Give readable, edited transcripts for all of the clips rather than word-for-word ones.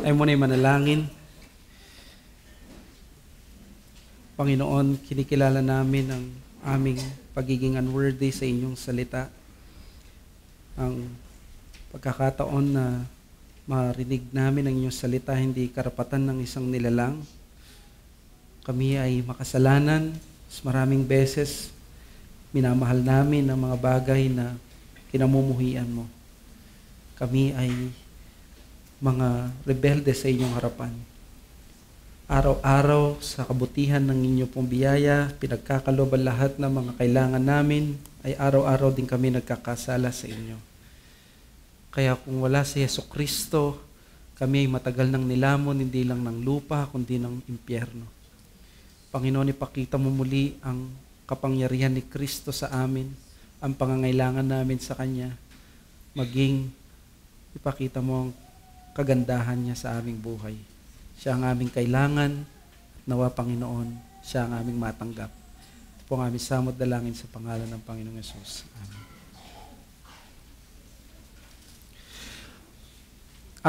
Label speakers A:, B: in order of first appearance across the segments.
A: Tayo muna'y manalangin. Panginoon, kinikilala namin ang aming pagiging unworthy sa inyong salita. Ang pagkakataon na marinig namin ang inyong salita, hindi karapatan ng isang nilalang. Kami ay makasalanan. Maraming beses, minamahal namin ang mga bagay na kinamumuhian mo. Kami ay mga rebelde sa inyong harapan. Araw-araw sa kabutihan ng inyong pong biyaya, pinagkakaloban lahat ng mga kailangan namin, ay araw-araw din kami nagkakasala sa inyo. Kaya kung wala si Jesucristo, kami ay matagal nang nilamon, hindi lang ng lupa, kundi ng impyerno. Panginoon, ipakita mo muli ang kapangyarihan ni Kristo sa amin, ang pangangailangan namin sa Kanya, maging ipakita mo ang kagandahan niya sa aming buhay. Siya ang aming kailangan, at nawa Panginoon, siya ang aming matanggap. Ito po ang aming samot dalangin sa pangalan ng Panginoong Yesus. Amen.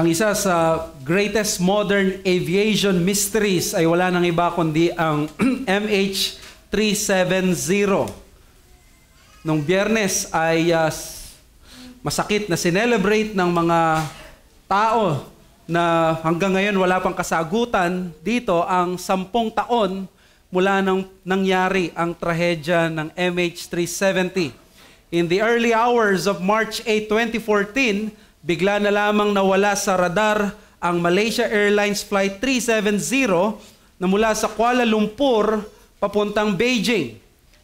A: Ang isa sa greatest modern aviation mysteries ay wala nang iba kundi ang MH370. Nung Biyernes ay masakit na sinelebrate ng mga tao na hanggang ngayon wala pang kasagutan dito ang 10 taon mula nang nangyari ang trahedya ng MH370. In the early hours of March 8, 2014, bigla na lamang nawala sa radar ang Malaysia Airlines Flight 370 na mula sa Kuala Lumpur papuntang Beijing.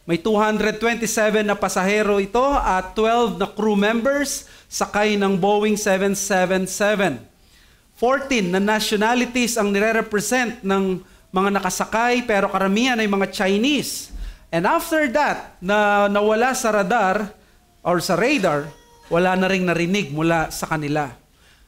A: May 227 na pasahero ito at 12 na crew members sakay ng Boeing 777. 14 na nationalities ang nire-represent ng mga nakasakay pero karamihan ay mga Chinese. And after that, na nawala sa radar or sa radar, wala na ring narinig mula sa kanila.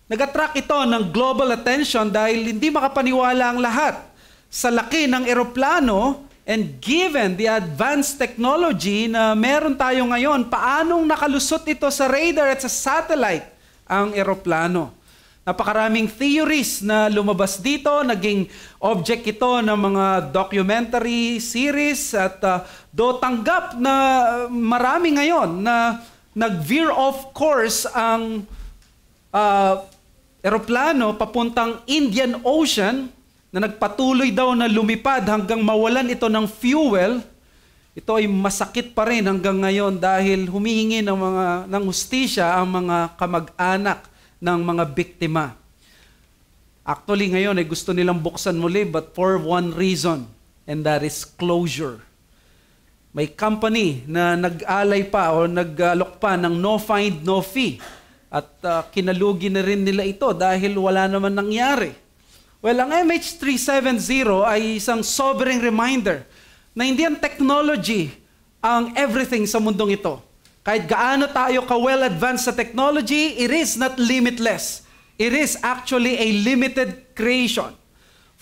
A: Nag-attract ito ng global attention dahil hindi makapaniwala ang lahat sa laki ng eroplano. And given the advanced technology na meron tayo ngayon, paanong nakalusot ito sa radar at sa satellite ang eroplano? Napakaraming theories na lumabas dito, naging object ito ng mga documentary series at do tanggap na marami ngayon na nag-veer off course ang eroplano papuntang Indian Ocean, na nagpatuloy daw na lumipad hanggang mawalan ito ng fuel. Ito ay masakit pa rin hanggang ngayon dahil humihingi ng hustisya ang mga kamag-anak ng mga biktima. Actually ngayon ay gusto nilang buksan muli but for one reason, and that is closure. May company na nag-alay pa o nag-alok pa ng no find, no fee at kinalugi na rin nila ito dahil wala naman nangyari. Well, ang MH370 ay isang sobering reminder na hindi ang technology ang everything sa mundong ito. Kahit gaano tayo ka-well-advanced sa technology, it is not limitless. It is actually a limited creation.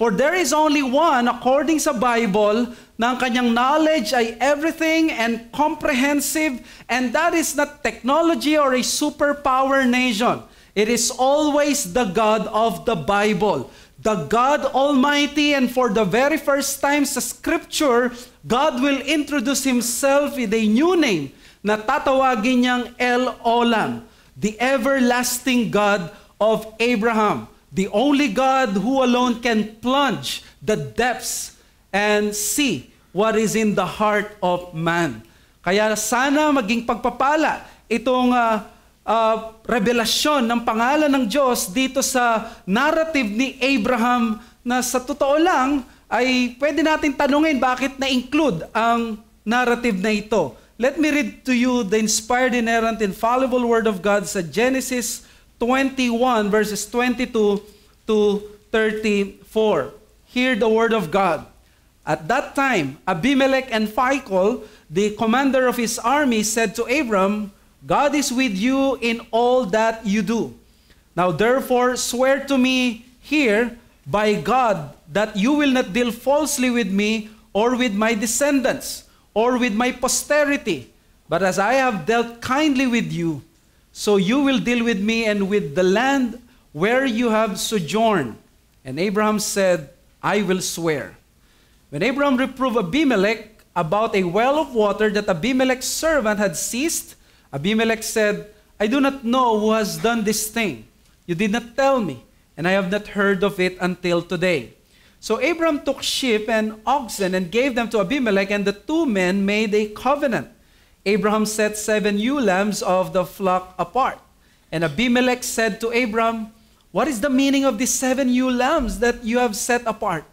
A: For there is only one, according sa Bible, na ang kanyang knowledge ay everything and comprehensive, and that is not technology or a superpower nation. It is always the God of the Bible. The God Almighty, and for the very first time sa Scripture, God will introduce Himself with a new name na tatawagin niyang El Olam, the everlasting God of Abraham, the only God who alone can plunge the depths and see what is in the heart of man. Kaya sana maging pagpapala itong revelasyon ng pangalan ng Diyos dito sa narrative ni Abraham na sa totoo lang ay pwede natin tanungin bakit na-include ang narrative na ito. Let me read to you the inspired, inerrant, infallible Word of God sa Genesis 21 verses 22 to 34. Hear the Word of God. At that time, Abimelech and Phicol, the commander of his army, said to Abram, God is with you in all that you do. Now therefore swear to me here by God that you will not deal falsely with me or with my descendants or with my posterity, but as I have dealt kindly with you, so you will deal with me and with the land where you have sojourned. And Abraham said, I will swear. When Abraham reproved Abimelech about a well of water that Abimelech's servant had seized, Abimelech said, I do not know who has done this thing. You did not tell me, and I have not heard of it until today. So Abraham took sheep and oxen and gave them to Abimelech, and the two men made a covenant. Abraham set 7 ewe lambs of the flock apart. And Abimelech said to Abraham, what is the meaning of these 7 ewe lambs that you have set apart?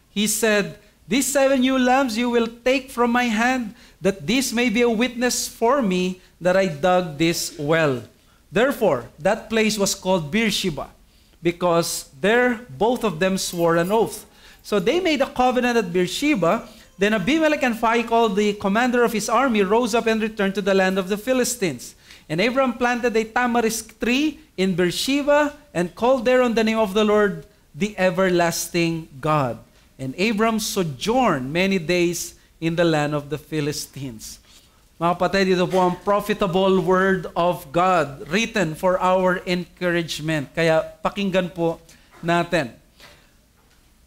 A: He said, these 7 ewe lambs you will take from my hand, that this may be a witness for me that I dug this well. Therefore, that place was called Beersheba, because there both of them swore an oath. So they made a covenant at Beersheba. Then Abimelech and Phicol, the commander of his army, rose up and returned to the land of the Philistines. And Abraham planted a tamarisk tree in Beersheba and called there on the name of the Lord, the everlasting God. And Abraham sojourned many days in the land of the Philistines. Mga kapatid, ito po ang profitable word of God written for our encouragement. Kaya pakinggan po natin.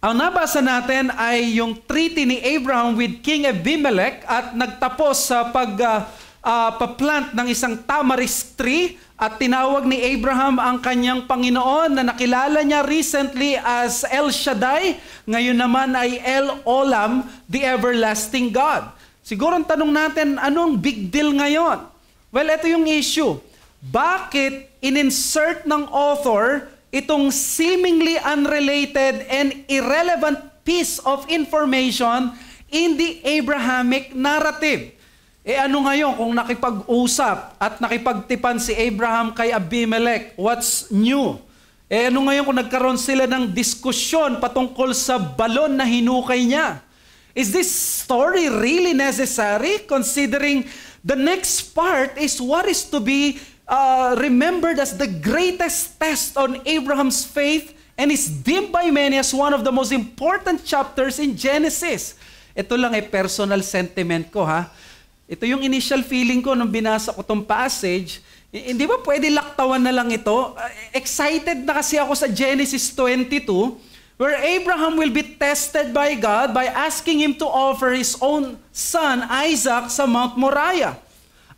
A: Ang nabasa natin ay yung treaty ni Abraham with King Abimelech at nagtapos sa pagplant ng isang tamarisk tree at tinawag ni Abraham ang kanyang Panginoon na nakilala niya recently as El Shaddai, ngayon naman ay El Olam, the everlasting God. Siguro ang tanong natin, anong big deal ngayon? Well, ito yung issue. Bakit in-insert ng author itong seemingly unrelated and irrelevant piece of information in the Abrahamic narrative? Ano ngayon kung nakipag-usap at nakipagtipan si Abraham kay Abimelech? What's new? Ano ngayon kung nagkaroon sila ng diskusyon patungkol sa balon na hinukay niya? Is this story really necessary considering the next part is what is to be remembered as the greatest test on Abraham's faith and is deemed by many as one of the most important chapters in Genesis? Ito lang ay personal sentiment ko ha. Ito yung initial feeling ko nung binasa ko tong passage. Hindi ba pwede laktawan na lang ito? Excited na kasi ako sa Genesis 22 where Abraham will be tested by God by asking him to offer his own son Isaac sa Mount Moriah.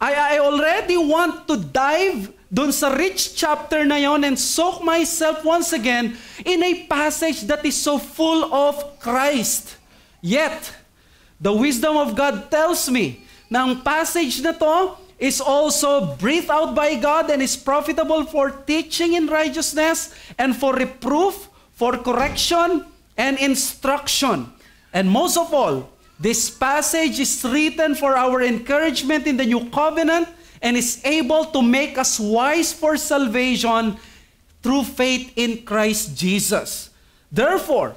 A: I already want to dive dun sa rich chapter na yon and soak myself once again in a passage that is so full of Christ. Yet, the wisdom of God tells me na ang passage na to is also breathed out by God and is profitable for teaching in righteousness and for reproof, for correction, and instruction. And most of all, this passage is written for our encouragement in the new covenant and is able to make us wise for salvation through faith in Christ Jesus. Therefore,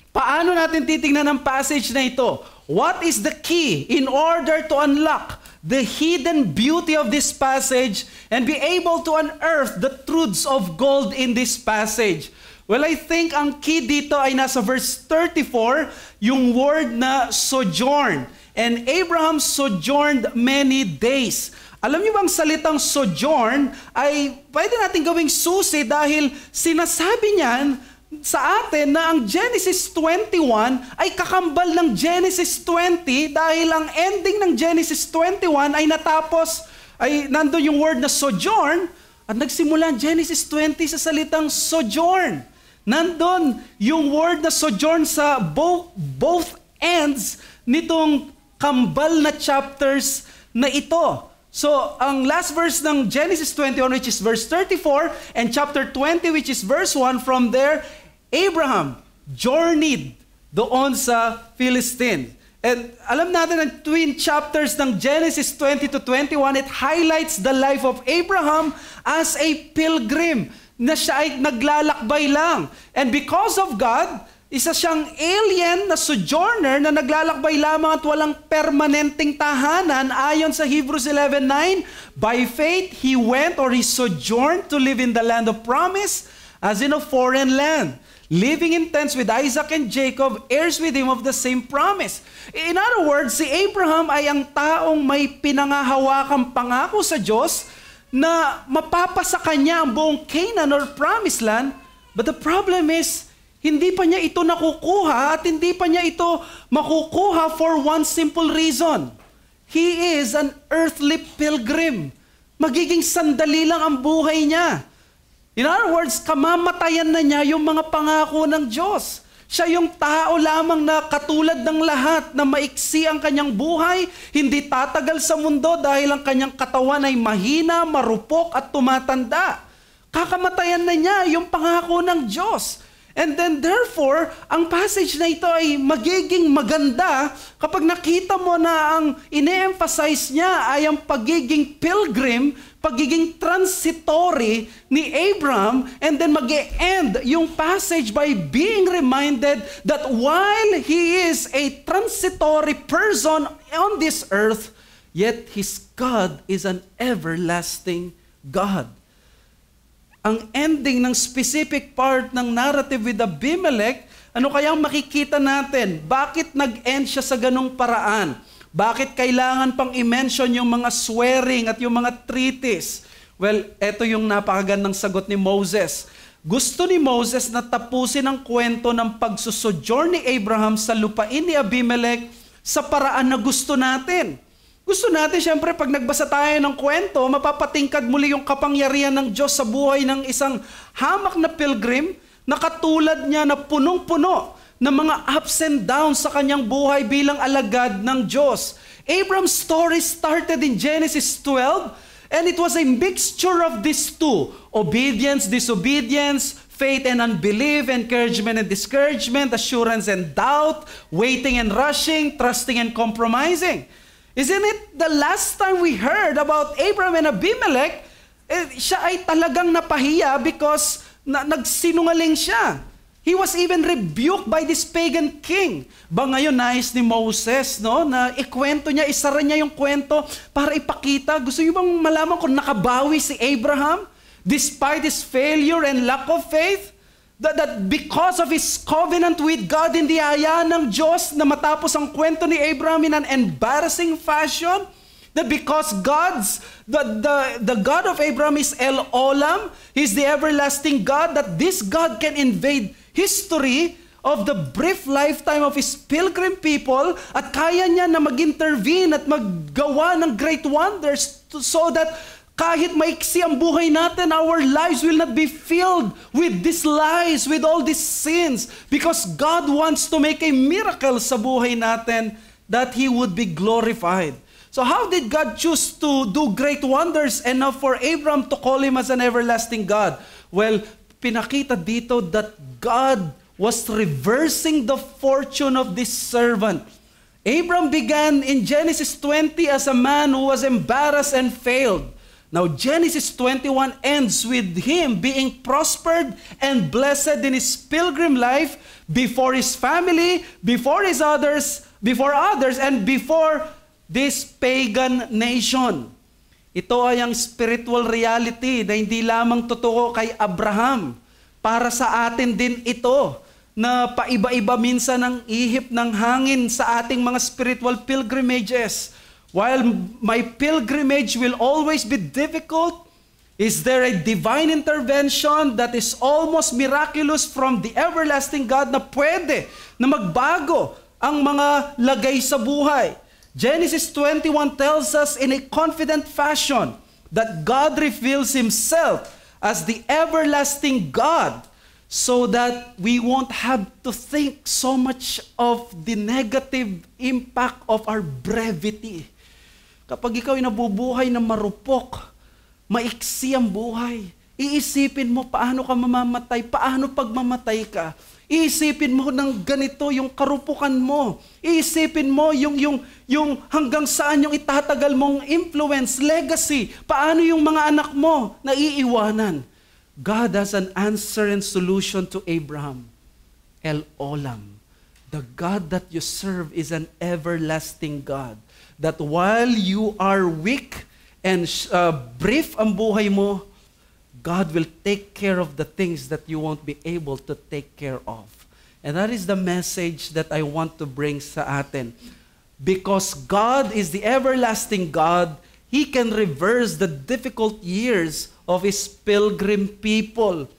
A: paano natin titingnan ang passage na ito? What is the key in order to unlock the hidden beauty of this passage and be able to unearth the truths of gold in this passage? Well, I think ang key dito ay nasa verse 34, yung word na sojourn. And Abraham sojourned many days. Alam niyo bang salitang sojourn ay pwede natin gawing susi dahil sinasabi niyan sa atin na ang Genesis 21 ay kakambal ng Genesis 20 dahil ang ending ng Genesis 21 ay natapos, ay nandun yung word na sojourn at nagsimula ang Genesis 20 sa salitang sojourn. Nandun yung word na sojourn sa both ends nitong kambal na chapters na ito. So, ang last verse ng Genesis 21, which is verse 34, and chapter 20, which is verse 1, from there, Abraham journeyed doon sa Philistines. And alam natin ang twin chapters ng Genesis 20 to 21, it highlights the life of Abraham as a pilgrim, na siya ay naglalakbay lang. And because of God, isa siyang alien na sojourner na naglalakbay lamang at walang permanenteng tahanan ayon sa Hebrews 11:9. By faith, he went or he sojourned to live in the land of promise as in a foreign land, living in tents with Isaac and Jacob, heirs with him of the same promise. In other words, si Abraham ay ang taong may pinangahawakang pangako sa Diyos na mapapasa kanya ang buong Canaan or promised land. But the problem is, Hindi pa niya ito nakukuha at hindi pa niya ito makukuha for one simple reason. He is an earthly pilgrim. Magiging sandali lang ang buhay niya. In other words, kamamatayan na niya yung mga pangako ng Diyos. Siya yung tao lamang na katulad ng lahat na maiksi ang kanyang buhay, hindi tatagal sa mundo dahil ang kanyang katawan ay mahina, marupok at tumatanda. Kakamatayan na niya yung pangako ng Diyos. And then therefore, ang passage na ito ay magiging maganda kapag nakita mo na ang ine-emphasize niya ay ang pagiging pilgrim, pagiging transitory ni Abraham, and then mag-e-end yung passage by being reminded that while he is a transitory person on this earth, yet his God is an everlasting God. Ang ending ng specific part ng narrative with Abimelech, ano kaya ang makikita natin? Bakit nag-end siya sa ganong paraan? Bakit kailangan pang i-mention yung mga swearing at yung mga treaties? Well, eto yung napakagandang sagot ni Moses. Gusto ni Moses na tapusin ang kwento ng pagsusojourn ni Abraham sa lupain ni Abimelech sa paraan na gusto natin. Gusto natin, siyempre, pag nagbasa tayo ng kwento, mapapatingkad muli yung kapangyarihan ng Diyos sa buhay ng isang hamak na pilgrim na katulad niya na punong-puno ng mga ups and downs sa kanyang buhay bilang alagad ng Diyos. Abraham's story started in Genesis 12, and it was a mixture of these two: obedience, disobedience, faith and unbelief, encouragement and discouragement, assurance and doubt, waiting and rushing, trusting and compromising. Isn't it the last time we heard about Abraham and Abimelech, siya ay talagang napahiya because nagsinungaling siya. He was even rebuked by this pagan king. Ba ngayon nais ni Moses, no, na ikwento niya, isara niya yung kwento para ipakita. Gusto niyo bang malaman kung nakabawi si Abraham despite his failure and lack of faith? That because of his covenant with God, hindi hayaan ng Diyos na matapos ang kwento ni Abraham in an embarrassing fashion. That because the God of Abraham is El Olam, He's the everlasting God, that this God can invade history of the brief lifetime of His pilgrim people at kaya niya na mag-intervene at maggawa ng great wonders so that kahit maiksi ang buhay natin, our lives will not be filled with these lies, with all these sins. Because God wants to make a miracle sa buhay natin that He would be glorified. So how did God choose to do great wonders enough for Abraham to call him as an everlasting God? Well, pinakita dito that God was reversing the fortune of this servant. Abraham began in Genesis 20 as a man who was embarrassed and failed. Now, Genesis 21 ends with him being prospered and blessed in his pilgrim life before his family, before others, and before this pagan nation. Ito ay ang spiritual reality na hindi lamang totoo kay Abraham. Para sa atin din ito, na paiba-iba minsan ang ihip ng hangin sa ating mga spiritual pilgrimages. While my pilgrimage will always be difficult, is there a divine intervention that is almost miraculous from the everlasting God na pwede na magbago ang mga lagay sa buhay? Genesis 21 tells us in a confident fashion that God reveals Himself as the everlasting God so that we won't have to think so much of the negative impact of our brevity. Kapag ikaw ay nabubuhay na marupok, maiksi ang buhay, iisipin mo paano ka mamamatay, paano pag mamatay ka. Iisipin mo ng ganito yung karupukan mo. Iisipin mo yung hanggang saan yung itatagal mong influence, legacy. Paano yung mga anak mo na iiwanan. God has an answer and solution to Abraham. El Olam. The God that you serve is an everlasting God. That while you are weak and brief ang buhay mo, God will take care of the things that you won't be able to take care of. And that is the message that I want to bring sa atin. Because God is the everlasting God, He can reverse the difficult years of His pilgrim people.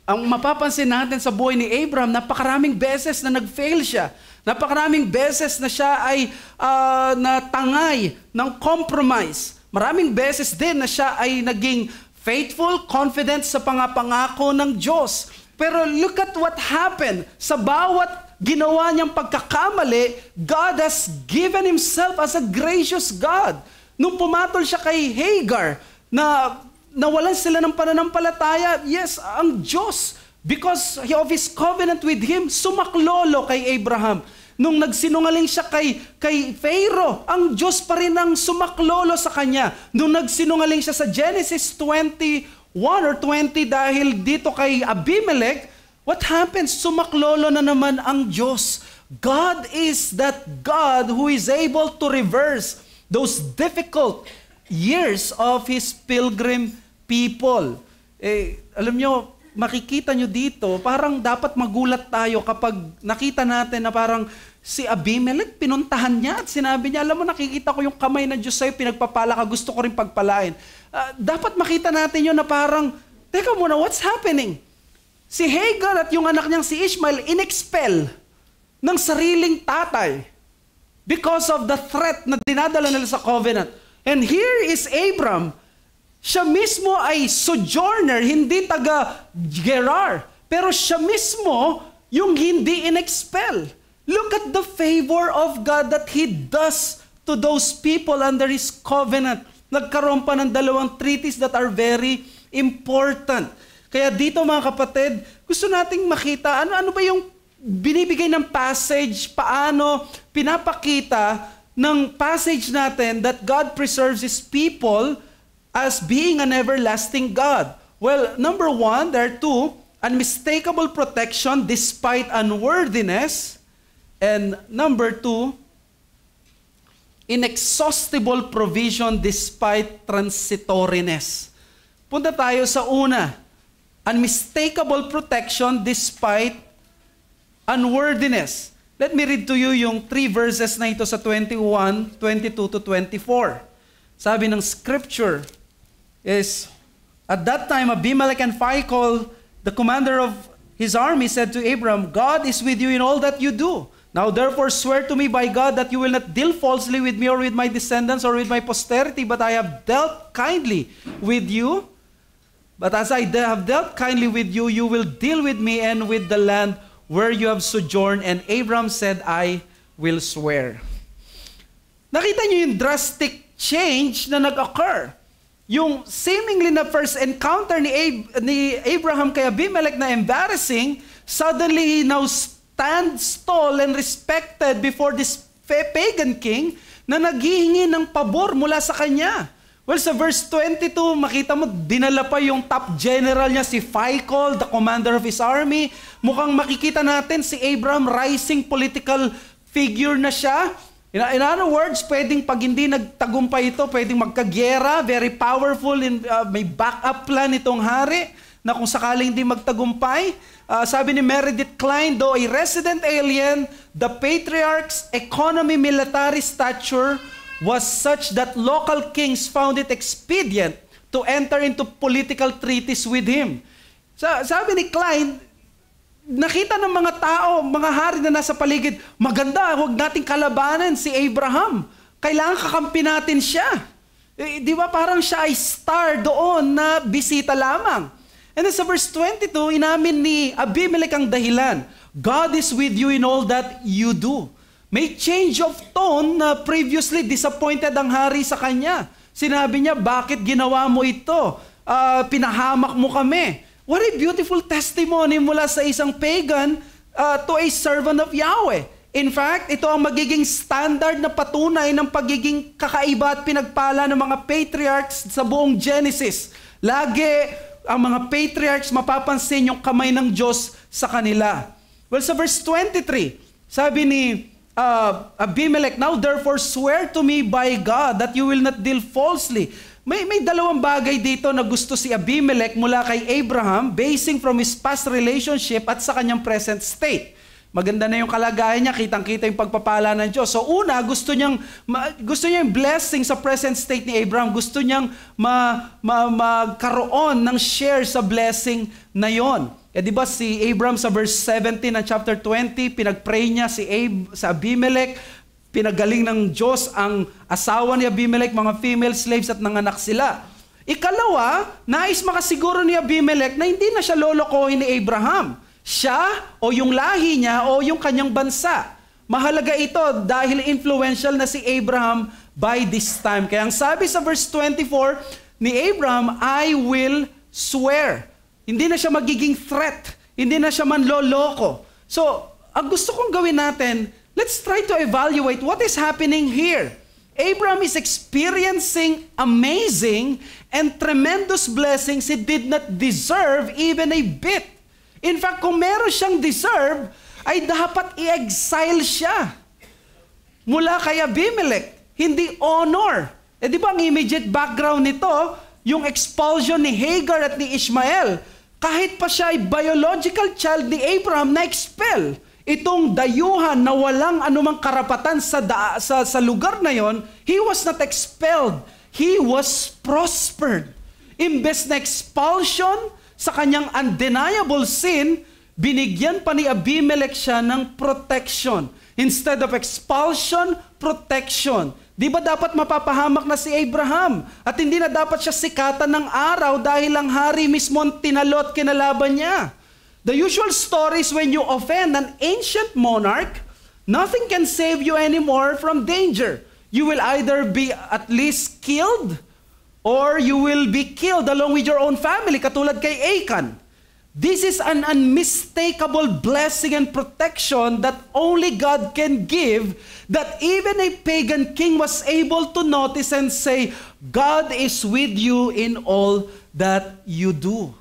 A: ang mapapansin natin sa buhay ni Abraham, napakaraming beses na nag-fail siya. Napakaraming beses na siya ay natangay ng compromise. Maraming beses din na siya ay naging faithful, confident sa pangako ng Diyos. Pero look at what happened. Sa bawat ginawa niyang pagkakamali, God has given Himself as a gracious God. Nung pumatol siya kay Hagar, na nawalan sila ng pananampalataya, yes, ang Diyos, because of His covenant with Him, sumaklolo kay Abraham. Nung nagsinungaling siya kay Pharaoh, ang Diyos pa rin ang sumaklolo sa kanya. Nung nagsinungaling siya sa Genesis 21 or 20 dahil dito kay Abimelech, what happens? Sumaklolo na naman ang Diyos. God is that God who is able to reverse those difficult years of His pilgrim people. Alam nyo, makikita nyo dito, parang dapat magulat tayo kapag nakita natin na parang si Abimelech, pinuntahan niya at sinabi niya, alam mo, nakikita ko yung kamay ng Diyos sa'yo, pinagpapala ka, gusto ko rin pagpalain. Dapat makita natin yun na parang, teka muna, what's happening? Si Hagar at yung anak niyang si Ishmael, inexpel ng sariling tatay because of the threat na dinadala nila sa covenant. And here is Abram. Siya mismo ay sojourner, hindi taga-Gerar. Pero siya mismo yung hindi inexpel. Look at the favor of God that He does to those people under His covenant. Nagkaroon pa ng 2 treaties that are very important. Kaya dito mga kapatid, gusto nating makita ano ba yung binibigay ng passage, paano pinapakita ng passage natin that God preserves His people as being an everlasting God. Well, number 1, there are 2, unmistakable protection despite unworthiness. And number 2, inexhaustible provision despite transitoriness. Punta tayo sa una, unmistakable protection despite unworthiness. Let me read to you yung 3 verses na ito sa 21, 22 to 24. Sabi ng scripture is, at that time Abimelech and Phicol, the commander of his army, said to Abram, God is with you in all that you do. Now therefore swear to me by God that you will not deal falsely with me or with my descendants or with my posterity, but I have dealt kindly with you. But as I have dealt kindly with you, you will deal with me and with the land where you have sojourned. And Abram said, I will swear. Nakita niyo yung drastic change na nag-occur. Yung seemingly na first encounter ni Abraham kay Abimelech na embarrassing, suddenly he now stands tall and respected before this pagan king na naghihingi ng pabor mula sa kanya. Well, sa verse 22, makita mo, dinala pa yung top general niya, si Phicol, the commander of his army. Mukhang makikita natin si Abraham, rising political figure na siya. In other words, pwedeng pag hindi nagtagumpay ito, pwedeng magkagyera, very powerful, may backup plan itong hari, na kung sakaling hindi magtagumpay. Sabi ni Meredith Klein, though a resident alien, the patriarch's economy military stature was such that local kings found it expedient to enter into political treaties with him. Sabi ni Klein, nakita ng mga tao, mga hari na nasa paligid, maganda, huwag nating kalabanan si Abraham. Kailangan kakampi natin siya. Di ba parang siya ay star doon na bisita lamang. And then sa verse 22, inamin ni Abimelech ang dahilan. God is with you in all that you do. May change of tone na previously disappointed ang hari sa kanya. Sinabi niya, bakit ginawa mo ito? Pinahamak mo kami. What a beautiful testimony mula sa isang pagan to a servant of Yahweh. In fact, ito ang magiging standard na patunay ng pagiging kakaiba at pinagpala ng mga patriarchs sa buong Genesis. Lagi ang mga patriarchs mapapansin yung kamay ng Diyos sa kanila. Well, sa verse 23, sabi ni Abimelech, now therefore swear to me by God that you will not deal falsely. May dalawang bagay dito na gusto si Abimelech mula kay Abraham, basing from his past relationship at sa kanyang present state. Maganda na yung kalagayan niya, kitang-kita yung pagpapala ng Diyos. So una, gusto niya yung blessing sa present state ni Abraham. Gusto niyang magkaroon ng share sa blessing na yon. Di ba si Abraham sa verse 17 ng chapter 20, pinagpray niya sa Abimelech, pinagaling ng Diyos ang asawa ni Abimelech, mga female slaves at nanganak sila. Ikalawa, nais makasiguro ni Abimelech na hindi na siya lolokohin ni Abraham. Siya o yung lahi niya o yung kanyang bansa. Mahalaga ito dahil influential na si Abraham by this time. Kaya ang sabi sa verse 24 ni Abraham, I will swear. Hindi na siya magiging threat. Hindi na siya manloloko. So, ang gusto kong gawin natin, let's try to evaluate what is happening here. Abraham is experiencing amazing and tremendous blessings he did not deserve even a bit. In fact, kung meron siyang deserve, ay dapat i-exile siya mula kay Abimelech. Hindi honor. Di ba ang immediate background nito, yung expulsion ni Hagar at ni Ishmael, kahit pa siya ay biological child ni Abraham na expel. Itong dayuhan na walang anumang karapatan sa lugar na yon, he was not expelled. He was prospered. Imbes na expulsion sa kanyang undeniable sin, binigyan pa ni Abimelech siya ng protection. Instead of expulsion, protection. Di ba dapat mapapahamak na si Abraham? At hindi na dapat siya sikatan ng araw dahil ang hari mismo ang tinalo at kinalaban niya. The usual story is when you offend an ancient monarch, nothing can save you anymore from danger. You will either be at least killed or you will be killed along with your own family, katulad kay Achan. This is an unmistakable blessing and protection that only God can give, that even a pagan king was able to notice and say, God is with you in all that you do.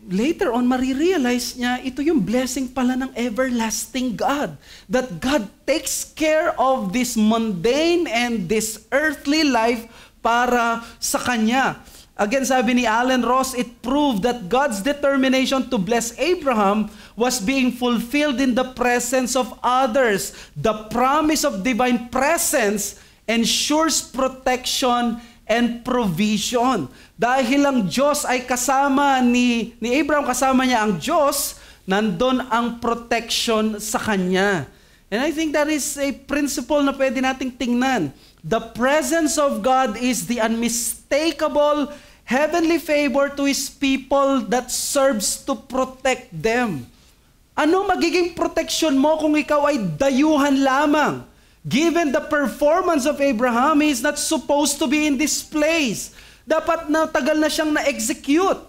A: Later on, marirealize niya, ito yung blessing pala ng everlasting God. That God takes care of this mundane and this earthly life para sa Kanya. Again, sabi ni Alan Ross, it proved that God's determination to bless Abraham was being fulfilled in the presence of others. The promise of divine presence ensures protection and provision. Dahil ang Diyos ay kasama ni Abraham, kasama niya ang Diyos, nandun ang protection sa kanya. And I think that is a principle na pwede nating tingnan. The presence of God is the unmistakable heavenly favor to His people that serves to protect them. Ano magiging protection mo kung ikaw ay dayuhan lamang? Given the performance of Abraham, he is not supposed to be in this place. Dapat na tagal na siyang na-execute.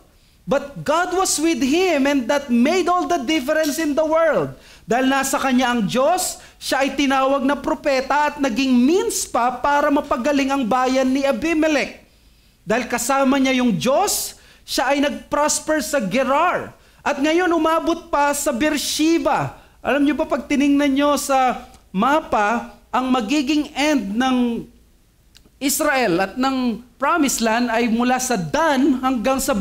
A: But God was with him and that made all the difference in the world. Dahil nasa kanya ang Diyos, siya ay tinawag na propeta at naging means pa para mapagaling ang bayan ni Abimelech. Dahil kasama niya yung Diyos, siya ay nag-prosper sa Gerar. At ngayon umabot pa sa Beersheba. Alam niyo ba pag tiningnan niyo sa mapa, ang magiging end ng Israel at ng Promised Land ay mula sa Dan hanggang sa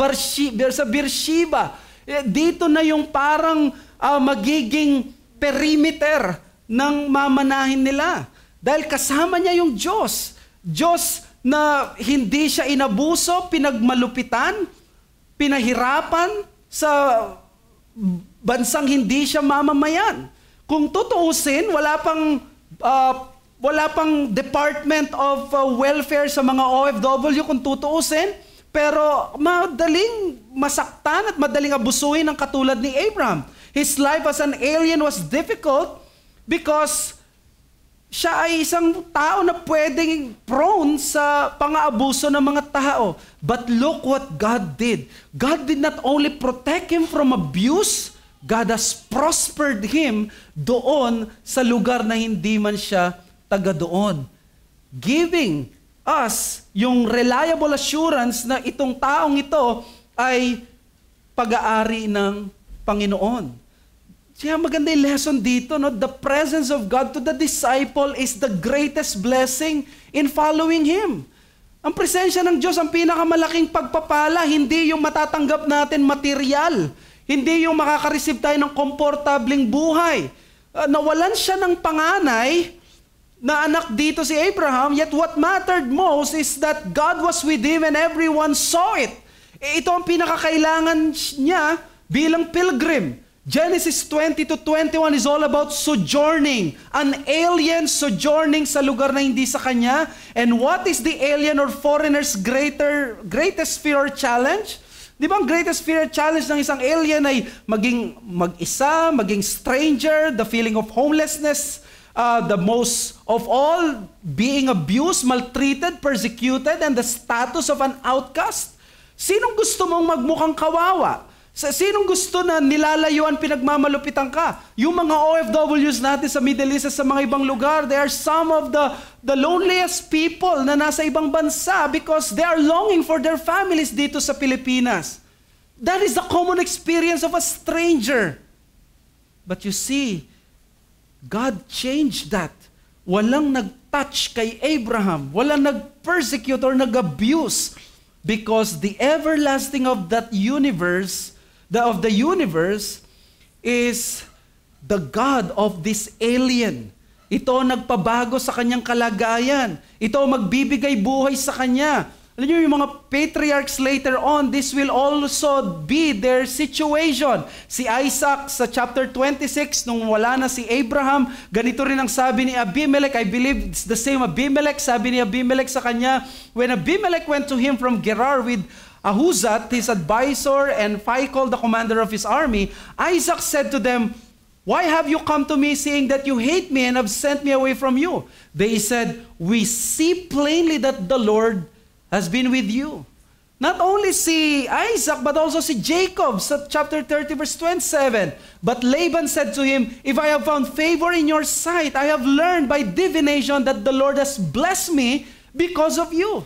A: Beersheba. Dito na yung parang magiging perimeter ng mamanahin nila. Dahil kasama niya yung Diyos. Diyos na hindi siya inabuso, pinagmalupitan, pinahirapan sa bansang hindi siya mamamayan. Kung tutuusin, wala pang Department of Welfare sa mga OFW kung tutuusin, pero madaling masaktan at madaling abusuhin ng katulad ni Abraham. His life as an alien was difficult because siya ay isang tao na pwedeng prone sa pang-aabuso ng mga tao. But look what God did. God did not only protect him from abuse, God has prospered him doon sa lugar na hindi man siya taga doon. Giving us yung reliable assurance na itong taong ito ay pag-aari ng Panginoon. Kaya maganda yung lesson dito, no? The presence of God to the disciple is the greatest blessing in following Him. Ang presensya ng Diyos, ang pinakamalaking pagpapala, hindi yung matatanggap natin material, hindi yung makaka-receive tayo ng komportabling buhay. Nawalan siya ng panganay na anak dito si Abraham, yet what mattered most is that God was with him and everyone saw it. Ito ang pinakakailangan niya bilang pilgrim. Genesis 20 to 21 is all about sojourning. An alien sojourning sa lugar na hindi sa kanya. And what is the alien or foreigner's greatest fear or challenge? Di ba ang greatest fear or challenge ng isang alien ay maging mag-isa, maging stranger, the feeling of homelessness, the most of all, being abused, maltreated, persecuted, and the status of an outcast? Sinong gusto mong magmukhang kawawa? Sinong gusto na nilalayuan, pinagmamalupitan ka? Yung mga OFWs natin sa Middle East at sa mga ibang lugar, they are some of the loneliest people na nasa ibang bansa because they are longing for their families dito sa Pilipinas. That is the common experience of a stranger. But you see, God changed that. Walang nag-touch kay Abraham. Walang nag-persecute or nag-abuse because the everlasting of that universe, of the universe is the God of this alien. Ito nagpabago sa kanyang kalagayan. Ito magbibigay buhay sa kanya. Alam niyo, yung mga patriarchs later on, this will also be their situation. Si Isaac sa chapter 26, nung wala na si Abraham, ganito rin ang sabi ni Abimelech. I believe it's the same Abimelech. Sabi ni Abimelech sa kanya, when Abimelech went to him from Gerar with Ahuzat, his advisor, and Phicol, the commander of his army, Isaac said to them, "Why have you come to me, seeing that you hate me and have sent me away from you?" They said, "We see plainly that the Lord has been with you." Not only si Isaac, but also si Jacob, sa chapter 30, verse 27. But Laban said to him, "If I have found favor in your sight, I have learned by divination that the Lord has blessed me because of you."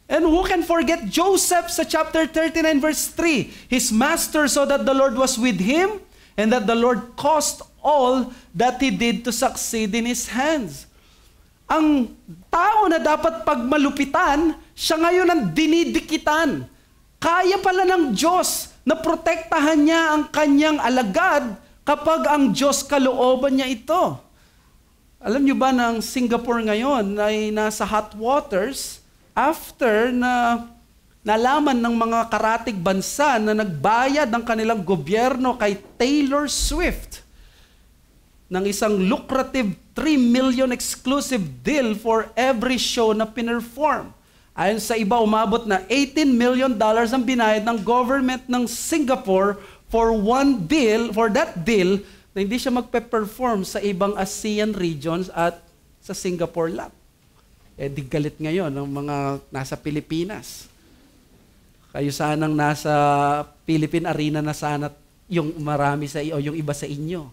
A: And who can forget Joseph sa chapter 39 verse 3? His master saw that the Lord was with him and that the Lord caused all that he did to succeed in his hands. Ang tao na dapat pagmalupitan, siya ngayon ang dinidikitan. Kaya pala ng Diyos na protektahan niya ang kanyang alagad kapag ang Diyos kalooban niya ito. Alam niyo ba na ang Singapore ngayon ay nasa hot waters after na nalaman ng mga karatig bansa na nagbayad ng kanilang gobyerno kay Taylor Swift ng isang lucrative 3 million exclusive deal for every show na pinerform. Ayon sa iba, umabot na $18 million ang binayad ng government ng Singapore for that deal na hindi siya magpe-perform sa ibang ASEAN regions at sa Singapore lang. Di galit ngayon ng mga nasa Pilipinas. Kayo sanang nasa Philippine Arena na sana yung marami sa iyo o yung iba sa inyo.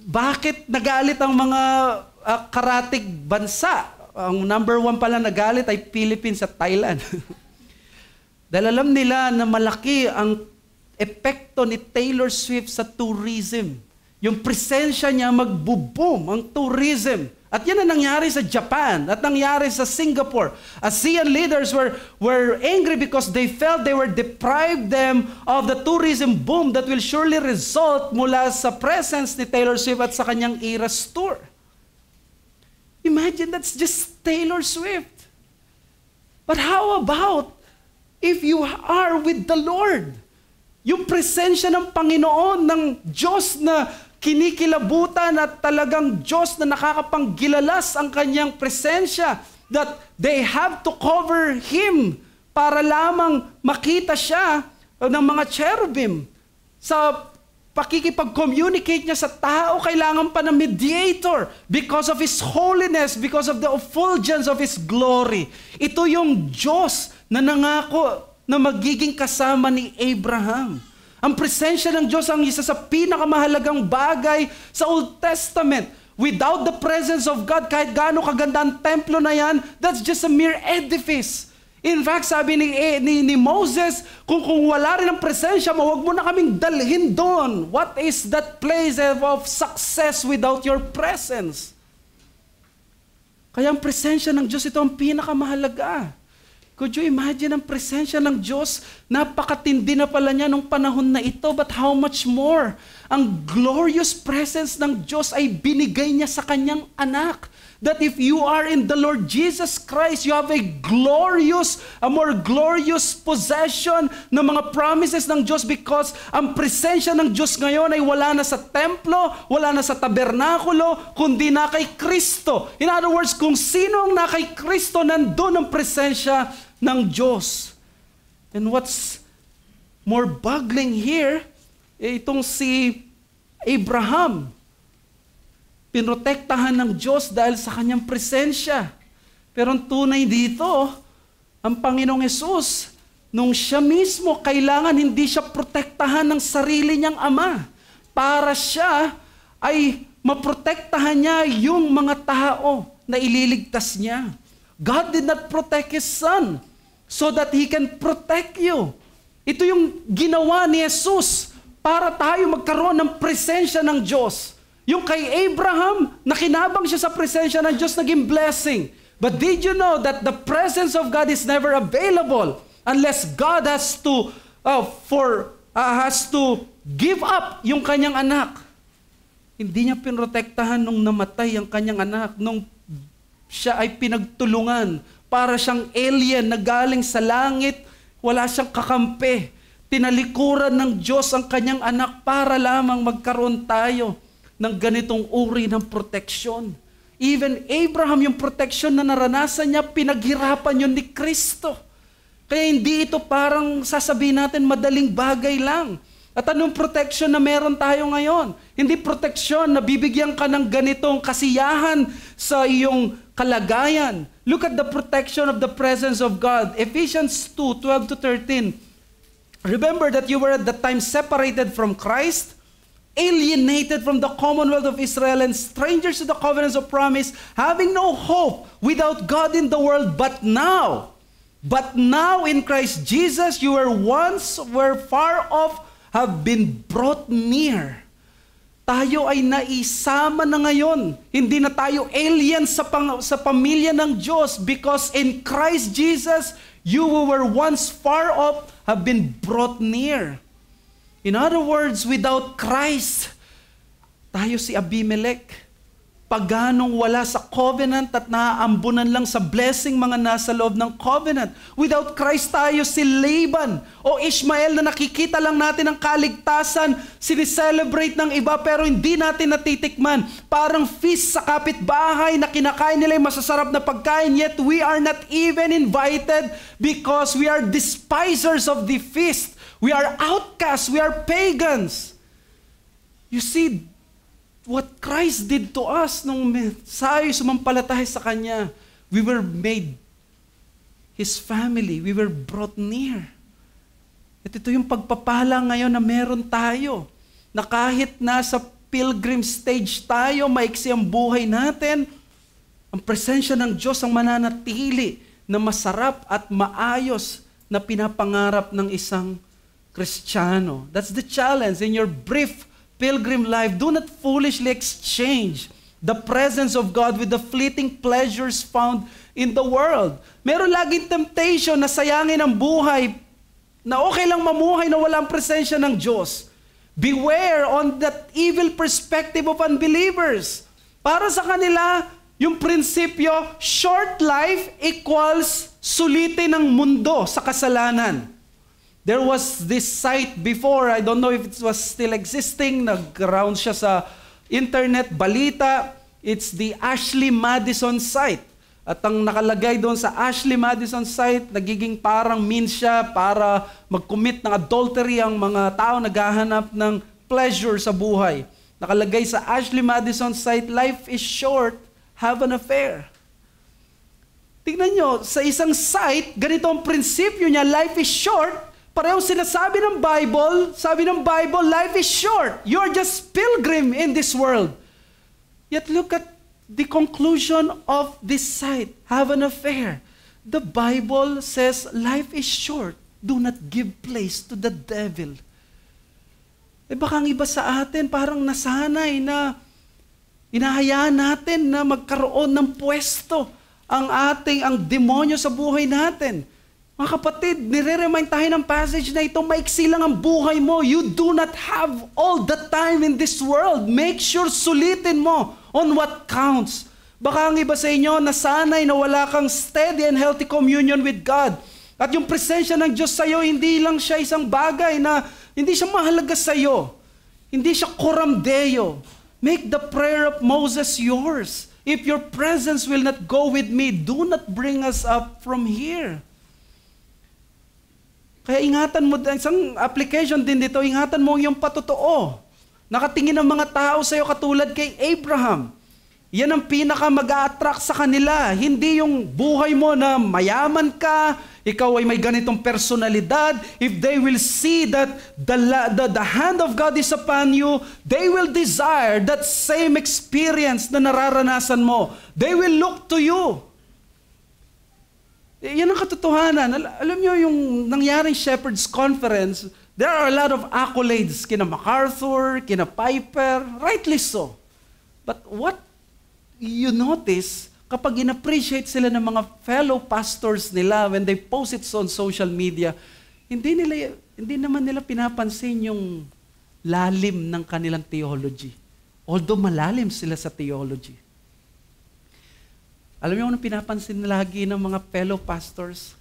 A: Bakit nagalit ang mga karatig bansa? Ang number 1 pala nagalit ay Philippines at Thailand. Dahil alam nila na malaki ang epekto ni Taylor Swift sa tourism. Yung presensya niya magbo-boom ang tourism. At yan ang nangyari sa Japan at nangyari sa Singapore. ASEAN leaders were angry because they felt they were deprived them of the tourism boom that will surely result mula sa presence ni Taylor Swift at sa kanyang Eras Tour. Imagine, that's just Taylor Swift. But how about if you are with the Lord? Yung presensya ng Panginoon, ng Diyos na kinikilabutan at talagang Diyos na nakakapanggilalas ang kanyang presensya, that they have to cover Him para lamang makita siya ng mga cherubim. Sa pakikipag-communicate niya sa tao, kailangan pa ng mediator because of His holiness, because of the effulgence of His glory. Ito yung Diyos na nangako na magiging kasama ni Abraham. Ang presensya ng Diyos ang isa sa pinakamahalagang bagay sa Old Testament. Without the presence of God, kahit gaano kaganda ang templo na yan, that's just a mere edifice. In fact, sabi ni Moses, kung wala rin ang presensya mo, huwag mo na kaming dalhin doon. What is that place of success without your presence? Kaya ang presensya ng Diyos, ito ang pinakamahalaga. Could you imagine ang presensya ng Diyos? Napakatindi na pala niya nung panahon na ito, but how much more? Ang glorious presence ng Diyos ay binigay niya sa kanyang anak that if you are in the Lord Jesus Christ, you have a more glorious possession ng mga promises ng Diyos because ang presensya ng Diyos ngayon ay wala na sa templo, wala na sa tabernakulo, kundi na kay Kristo. In other words, kung sino ang na kay Kristo, nandun ang presensya ng Diyos. And what's more boggling here, itong si Abraham, pinotektahan ng Diyos dahil sa kanyang presensya. Pero ang tunay dito, ang Panginoong Hesus, nung siya mismo kailangan hindi siya protektahan ng sarili niyang ama. Para siya ay maprotektahan niya yung mga tao na ililigtas niya. God did not protect His Son so that He can protect you. Ito yung ginawa ni Jesus para tayo magkaroon ng presensya ng Diyos. Yung kay Abraham, nakinabang siya sa presensya ng Diyos, naging blessing. But did you know that the presence of God is never available unless God has to give up yung kanyang anak? Hindi niya pinrotektahan nung namatay ang kanyang anak, nung siya ay pinagtulungan para siyang alien na galing sa langit, wala siyang kakampi. Tinalikuran ng Diyos ang kanyang anak para lamang magkaroon tayo ng ganitong uri ng proteksyon. Even Abraham, yung proteksyon na naranasan niya, pinaghirapan yun ni Kristo. Kaya hindi ito parang sasabihin natin madaling bagay lang. At anong proteksyon na meron tayo ngayon? Hindi proteksyon na bibigyan ka ng ganitong kasiyahan sa iyong kalagayan. Look at the protection of the presence of God. Ephesians 2:12-13. Remember that you were at that time separated from Christ, alienated from the commonwealth of Israel and strangers to the covenants of promise, having no hope, without God in the world. But now in Christ Jesus, you were far off, have been brought near. Tayo ay naisama na ngayon. Hindi na tayo alien sa pamilya ng Diyos, because in Christ Jesus, you who were once far off have been brought near. In other words, without Christ, tayo si Abimelech, paganong wala sa covenant at naaambunan lang sa blessing mga nasa loob ng covenant. Without Christ, tayo si Laban o Ishmael na nakikita lang natin ang kaligtasan, sinicelebrate ng iba pero hindi natin natitikman. Parang feast sa kapitbahay na kinakain nila yung masasarap na pagkain, yet we are not even invited because we are despisers of the feast. We are outcasts. We are pagans. You see, what Christ did to us nung tayo sumampalataya sa Kanya, we were made His family. We were brought near. At ito yung pagpapala ngayon na meron tayo, na kahit nasa pilgrim stage tayo, maiksi ang buhay natin, ang presensya ng Diyos ang mananatili na masarap at maayos na pinapangarap ng isang Kristiyano. That's the challenge in your brief pilgrim life. Do not foolishly exchange the presence of God with the fleeting pleasures found in the world. Meron laging temptation na sayangin ang buhay, na okay lang mamuhay na walang presensya ng Diyos. Beware on that evil perspective of unbelievers. Para sa kanila, yung prinsipyo, short life equals sulitin ng mundo sa kasalanan. There was this site before, I don't know if it was still existing, nag-round siya sa internet, balita, it's the Ashley Madison site. At ang nakalagay doon sa Ashley Madison site, nagiging parang means siya para mag-commit ng adultery ang mga tao naghahanap ng pleasure sa buhay. Nakalagay sa Ashley Madison site, life is short, have an affair. Tingnan nyo, sa isang site, ganito ang prinsipyo niya, life is short. Pareho sinasabi ng Bible, sabi ng Bible, life is short. You're just pilgrim in this world. Yet look at the conclusion of this site. Have an affair. The Bible says life is short. Do not give place to the devil. Baka ang iba sa atin parang nasanay na inahayaan natin na magkaroon ng pwesto ang demonyo sa buhay natin. Mga kapatid, nire-remind tayo ng passage na ito, maiksi lang ang buhay mo. You do not have all the time in this world. Make sure sulitin mo on what counts. Baka ang iba sa inyo nasanay na wala kang steady and healthy communion with God. At yung presensya ng Diyos sa iyo, hindi lang siya isang bagay na hindi siya mahalaga sa iyo. Hindi siya coram deo. Make the prayer of Moses yours. If your presence will not go with me, do not bring us up from here. Kaya ingatan mo, isang application din dito, ingatan mo yung patotoo. Nakatingin ang mga tao sa iyo katulad kay Abraham. Yan ang pinaka mag-a-attract sa kanila. Hindi yung buhay mo na mayaman ka, ikaw ay may ganitong personalidad. If they will see that the hand of God is upon you, they will desire that same experience na nararanasan mo. They will look to you. Yan ang katotohanan. Alam nyo yung nangyaring Shepherd's Conference, there are a lot of accolades kina MacArthur, kina Piper, rightly so. But what you notice, kapag in-appreciate sila ng mga fellow pastors nila when they post it on social media, hindi naman nila pinapansin yung lalim ng kanilang theology. Although malalim sila sa theology. Alam niyo ano pinapansin lagi ng mga fellow pastors?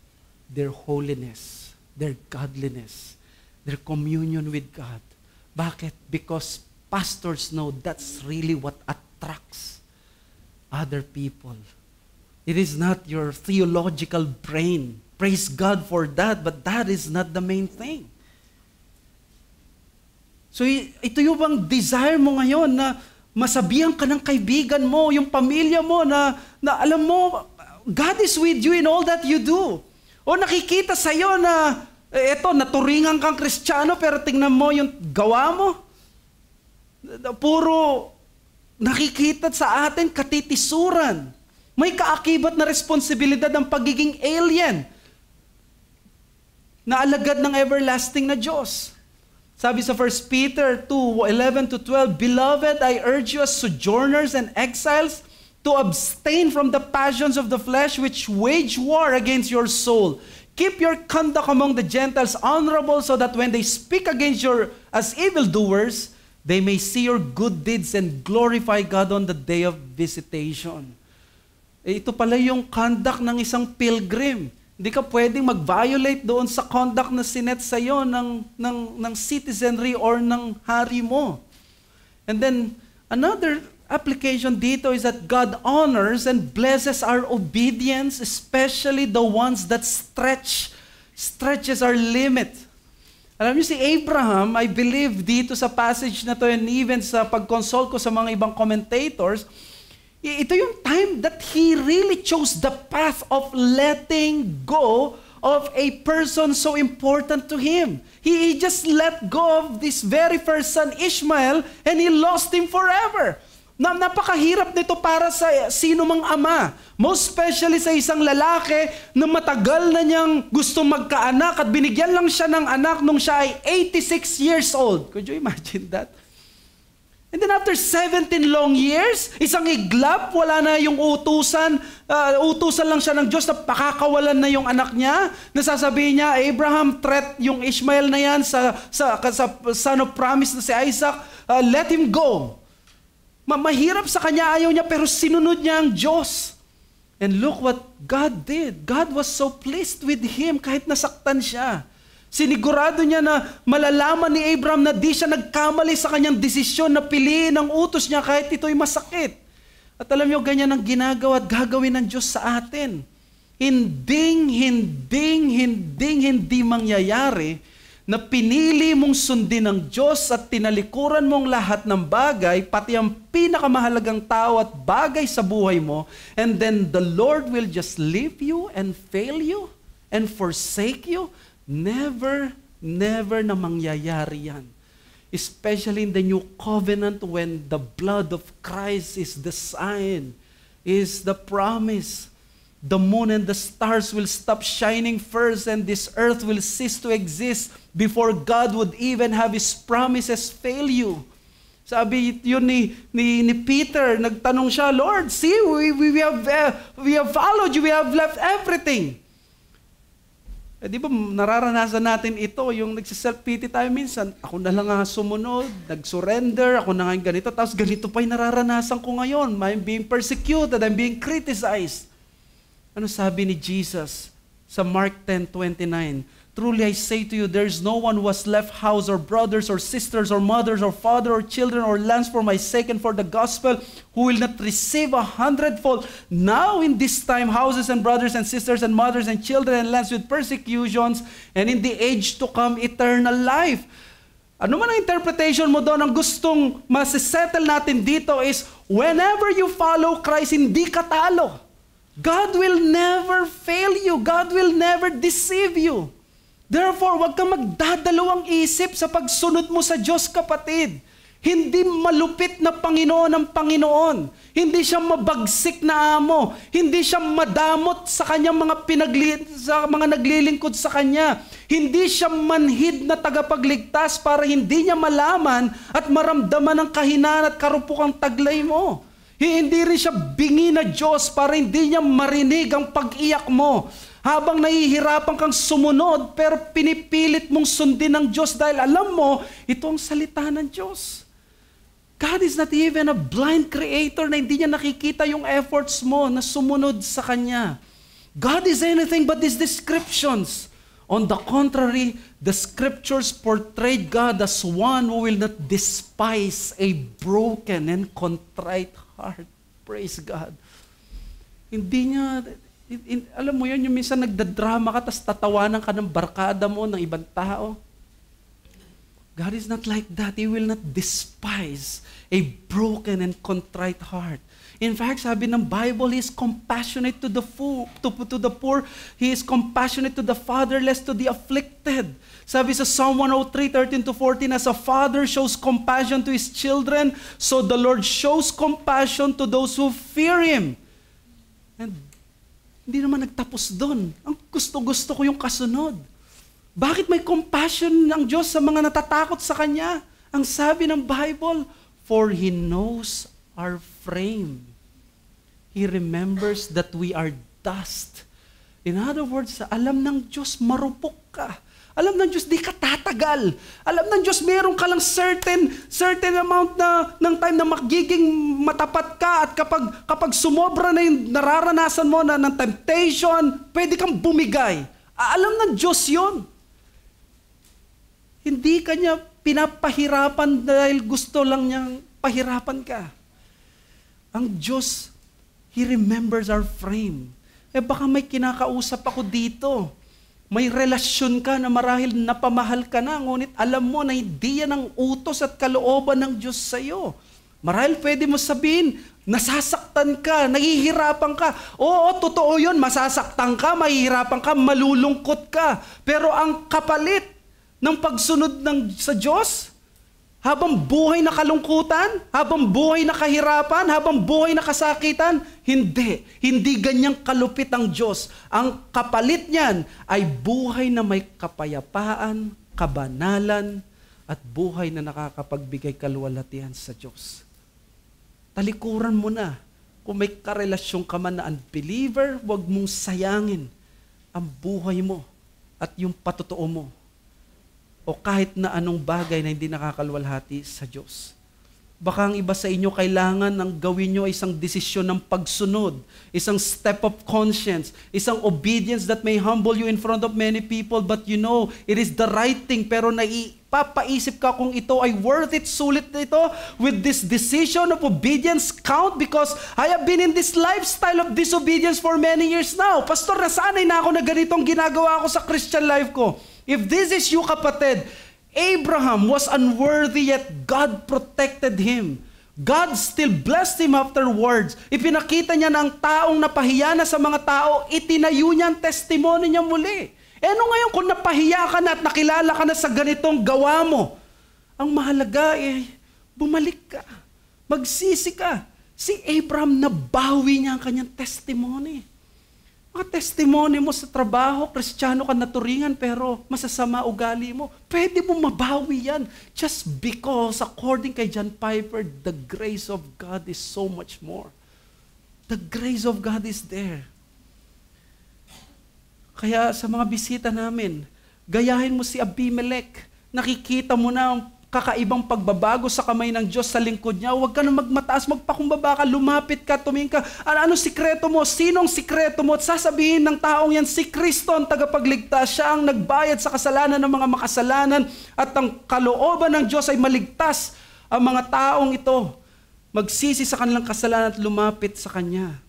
A: Their holiness, their godliness, their communion with God. Bakit? Because pastors know that's really what attracts other people. It is not your theological brain. Praise God for that, but that is not the main thing. So ito yung bang desire mo ngayon na masabihan ka ng kaibigan mo, yung pamilya mo na alam mo, God is with you in all that you do. O nakikita sa'yo na eto, naturingan kang Kristiyano pero tingnan mo yung gawa mo. Puro nakikita sa atin katitisuran. May kaakibat na responsibilidad ng pagiging alien na alagad ng everlasting na Diyos. Sabi sa 1 Peter 2:11-12, Beloved, I urge you as sojourners and exiles to abstain from the passions of the flesh which wage war against your soul. Keep your conduct among the Gentiles honorable so that when they speak against you as evildoers, they may see your good deeds and glorify God on the day of visitation. Ito pala yung conduct ng isang pilgrim. Hindi ka pwedeng mag-violate doon sa conduct na sinet sa'yo ng citizenry or ng hari mo. And then, another application dito is that God honors and blesses our obedience, especially the ones that stretches our limit. Alam niyo si Abraham, I believe dito sa passage na to and even sa pag-consult ko sa mga ibang commentators, ito yung time that he really chose the path of letting go of a person so important to him. He just let go of this very first son, Ishmael, and he lost him forever. Napakahirap nito para sa sino mang ama. Most especially sa isang lalaki na matagal na niyang gusto magkaanak at binigyan lang siya ng anak nung siya ay 86 years old. Could you imagine that? And then after 17 long years, isang iglap, wala na yung utusan lang siya ng Diyos na pakakawalan na yung anak niya. Nasasabihin niya, Abraham, threat yung Ishmael na yan sa son of promise na si Isaac, let him go. Mahirap sa kanya, ayaw niya, pero sinunod niya ang Diyos. And look what God did. God was so pleased with him kahit nasaktan siya. Sinigurado niya na malalaman ni Abraham na di siya nagkamali sa kanyang desisyon na piliin ang utos niya kahit ito'y masakit. At alam niyo, ganyan ang ginagawa at gagawin ng Diyos sa atin. Hindi mangyayari na pinili mong sundin ng Diyos at tinalikuran mong lahat ng bagay, pati ang pinakamahalagang tao at bagay sa buhay mo, and then the Lord will just leave you and fail you and forsake you. Never na mangyayari yan. Especially in the new covenant when the blood of Christ is the sign, is the promise. The moon and the stars will stop shining first and this earth will cease to exist before God would even have His promises fail you. Sabi yun ni Peter, nagtanong siya, Lord, see, we have followed you, we have left everything. Di ba nararanasan natin ito, yung nagsiself-pity tayo minsan, ako na lang nga sumunod, nag-surrender, ako na nga yung ganito, tapos ganito pa yung nararanasan ko ngayon. I'm being persecuted, I'm being criticized. Ano sabi ni Jesus sa Mark 10:29? Truly I say to you, there is no one who has left house or brothers or sisters or mothers or father or children or lands for my sake and for the gospel who will not receive 100-fold now in this time houses and brothers and sisters and mothers and children and lands with persecutions and in the age to come eternal life. Ano man ang interpretation mo doon, ang gustong masisettle natin dito is whenever you follow Christ, hindi ka talo. God will never fail you. God will never deceive you. Therefore, huwag kang magdadalawang isip sa pagsunod mo sa Diyos, kapatid. Hindi malupit na Panginoon ang Panginoon. Hindi siya mabagsik na amo. Hindi siya madamot sa kanyang sa mga naglilingkod sa kanya. Hindi siya manhid na tagapagligtas para hindi niya malaman at maramdaman ang kahinaan at karupukang taglay mo. Hindi rin siya bingi na Diyos para hindi niya marinig ang pag-iyak mo. Habang nahihirapan kang sumunod, pero pinipilit mong sundin ng Diyos dahil alam mo, ito ang salita ng Diyos. God is not even a blind creator na hindi niya nakikita yung efforts mo na sumunod sa Kanya. God is anything but these descriptions. On the contrary, the scriptures portrayed God as one who will not despise a broken and contrite heart. Praise God. Hindi niya... alam mo yun, yung minsan nagdadrama ka, tapos tatawanan ka ng barkada mo, ng ibang tao. God is not like that. He will not despise a broken and contrite heart. In fact, sabi ng Bible, He is compassionate to the poor. He is compassionate to the fatherless, to the afflicted. Sabi sa Psalm 103:13-14, as a father shows compassion to his children, so the Lord shows compassion to those who fear Him. And hindi naman nagtapos doon. Ang gusto ko yung kasunod. Bakit may compassion ng Diyos sa mga natatakot sa Kanya? Ang sabi ng Bible, for He knows our frame. He remembers that we are dust. In other words, alam ng Diyos, marupok ka. Alam ng Diyos, di ka tatagal. Alam ng Diyos, meron ka lang certain amount ng time na magiging matapat ka at kapag sumobra na yung nararanasan mo na ng temptation, pwede kang bumigay. Alam ng Diyos yun. Hindi ka niya pinapahirapan dahil gusto lang niyang pahirapan ka. Ang Diyos, He remembers our frame. Baka may kinakausap ako dito. May relasyon ka na marahil napamahal ka na, ngunit alam mo na hindi yan ang utos at kalooban ng Diyos sa iyo. Marahil pwede mo sabihin, nasasaktan ka, nahihirapan ka. Oo, totoo yun, masasaktan ka, mahihirapan ka, malulungkot ka. Pero ang kapalit ng pagsunod sa Diyos, habang buhay na kalungkutan, habang buhay na kahirapan, habang buhay na kasakitan, hindi ganyang kalupit ang Diyos. Ang kapalit niyan ay buhay na may kapayapaan, kabanalan, at buhay na nakakapagbigay kaluwalhatian sa Diyos. Talikuran mo na. Kung may karelasyon ka man na unbeliever, huwag mong sayangin ang buhay mo at yung patotoo mo. O kahit na anong bagay na hindi nakakaluwalhati sa Diyos. Baka ang iba sa inyo kailangan ng gawin nyo isang desisyon ng pagsunod, isang step of conscience, isang obedience that may humble you in front of many people, but you know, it is the right thing, pero naipapaisip ka kung ito ay worth it, sulit ito, with this decision of obedience count, because I have been in this lifestyle of disobedience for many years now. Pastor, nasanay na ako na ganitong ginagawa ko sa Christian life ko. If this is you, kapatid, Abraham was unworthy yet God protected him. God still blessed him afterwards. Ipinakita niya ng taong napahiya na sa mga tao, itinayo niya ang testimony niya muli. Ano ngayon kung napahiya ka na at nakilala ka na sa ganitong gawa mo? Ang mahalaga bumalik ka. Magsisi ka. Si Abraham, nabawi niya ang kanyang testimony. Mga testimony mo sa trabaho, Kristiyano ka naturingan, pero masasama ugali mo. Pwede mo mabawi yan. Just because, according kay John Piper, the grace of God is so much more. The grace of God is there. Kaya sa mga bisita namin, gayahin mo si Abimelech. Nakikita mo na ang kakaibang pagbabago sa kamay ng Diyos sa lingkod niya. Huwag ka na magmataas, magpakumbaba ka, lumapit ka, tumingin ka. Ano sikreto mo? Sinong sikreto mo? At sasabihin ng taong yan, si Kristo ang tagapagligtas. Siya ang nagbayad sa kasalanan ng mga makasalanan at ang kalooban ng Diyos ay maligtas ang mga taong ito. Magsisi sa kanilang kasalanan at lumapit sa Kanya.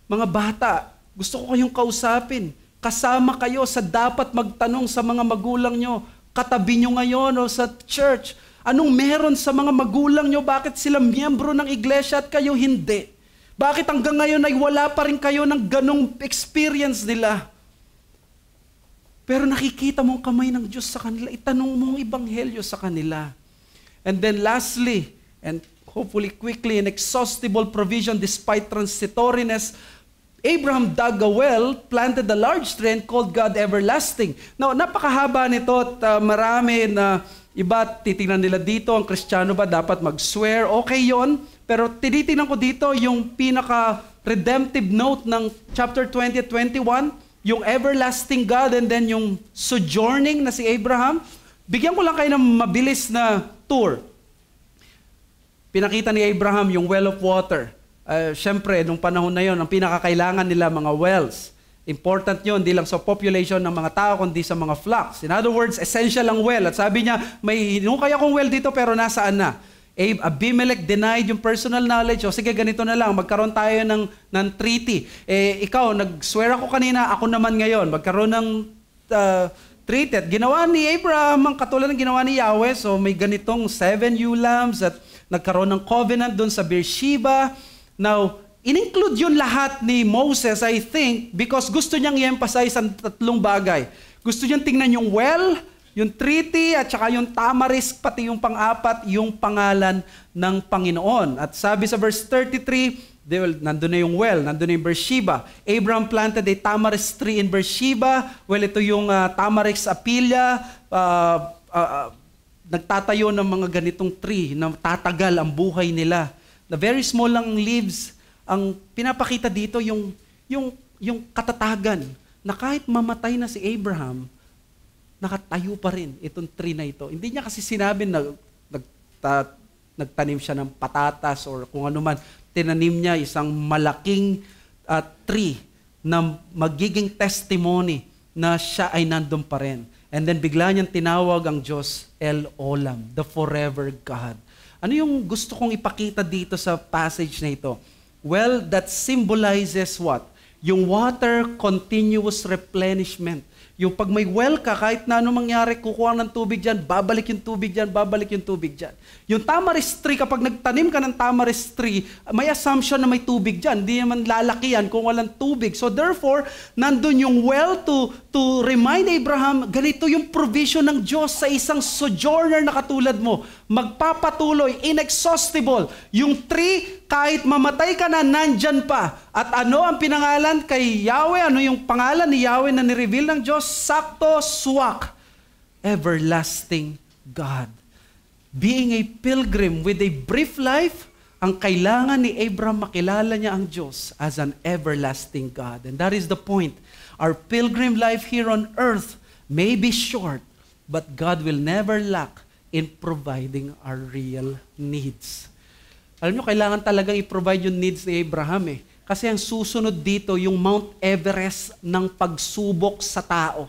A: Mga bata, gusto ko kayong kausapin. Kasama kayo sa dapat magtanong sa mga magulang nyo. Katabi nyo ngayon o sa church. Anong meron sa mga magulang nyo? Bakit sila miyembro ng iglesia at kayo hindi? Bakit hanggang ngayon ay wala pa rin kayo ng ganong experience nila? Pero nakikita mo ang kamay ng Diyos sa kanila. Itanong mo ang ebanghelyo sa kanila. And then lastly, and hopefully quickly, inexhaustible provision despite transitoriness, Abraham dug a well, planted a large tree, and called God everlasting. Now, napakahaba nito at marami na iba titingnan nila dito, ang Kristiyano ba dapat mag-swear? Okay yon. Pero tinitingnan ko dito yung pinaka-redemptive note ng chapter 20 at 21, yung everlasting God and then yung sojourning na si Abraham. Bigyan ko lang kayo ng mabilis na tour. Pinakita ni Abraham yung well of water. Siyempre, nung panahon na yon, ang pinakakailangan nila mga wells. Important yun, hindi lang sa population ng mga tao, kundi sa mga flocks. In other words, essential ang well. At sabi niya, may hinukay akong well dito, pero nasaan na? Abimelech denied yung personal knowledge. O sige, ganito na lang, magkaroon tayo ng treaty. Ikaw, nag-swear ako kanina, ako naman ngayon. Magkaroon ng treaty. At ginawa ni Abraham, ang katulad ng ginawa ni Yahweh. So may ganitong 7 ewe lambs at nagkaroon ng covenant doon sa Beersheba. Now, in-include yun lahat ni Moses, I think, because gusto niyang i-emphasize ang tatlong bagay. Gusto niyang tingnan yung well, yung treaty, at saka yung tamarisk, pati yung pang-apat, yung pangalan ng Panginoon. At sabi sa verse 33, nandun na yung well, nandun na yung Beersheba. Abraham planted a tamarisk tree in Beersheba. Well, ito yung tamarisk apilya, nagtatayo ng mga ganitong tree na tatagal ang buhay nila. The very small lang leaves, ang pinapakita dito yung katatagan na kahit mamatay na si Abraham, nakatayo pa rin itong tree na ito. Hindi niya kasi sinabi na nagtanim siya ng patatas or kung ano man. Tinanim niya isang malaking tree na magiging testimony na siya ay nandun pa rin. And then bigla niyang tinawag ang Diyos El Olam, the forever God. Ano yung gusto kong ipakita dito sa passage na ito? Well, that symbolizes what? Yung water continuous replenishment. Yung pag may well ka, kahit na anong mangyari, kukuha ng tubig dyan, babalik yung tubig dyan, babalik yung tubig dyan. Yung tamarisk tree, kapag nagtanim ka ng tamarisk tree, may assumption na may tubig dyan. Hindi naman lalaki yan kung walang tubig. So therefore, nandun yung well to remind Abraham, ganito yung provision ng Diyos sa isang sojourner na katulad mo. Magpapatuloy, inexhaustible. Yung tree, kahit mamatay ka na, nandyan pa. At ano ang pinangalan kay Yahweh? Ano yung pangalan ni Yahweh na nireveal ng Diyos? Sakto, Suwak. Everlasting God. Being a pilgrim with a brief life, ang kailangan ni Abraham makilala niya ang Diyos as an everlasting God. And that is the point. Our pilgrim life here on earth may be short, but God will never lack in providing our real needs. Alam nyo, kailangan talagang i-provide yung needs ni Abraham eh. Kasi ang susunod dito, yung Mount Everest ng pagsubok sa tao.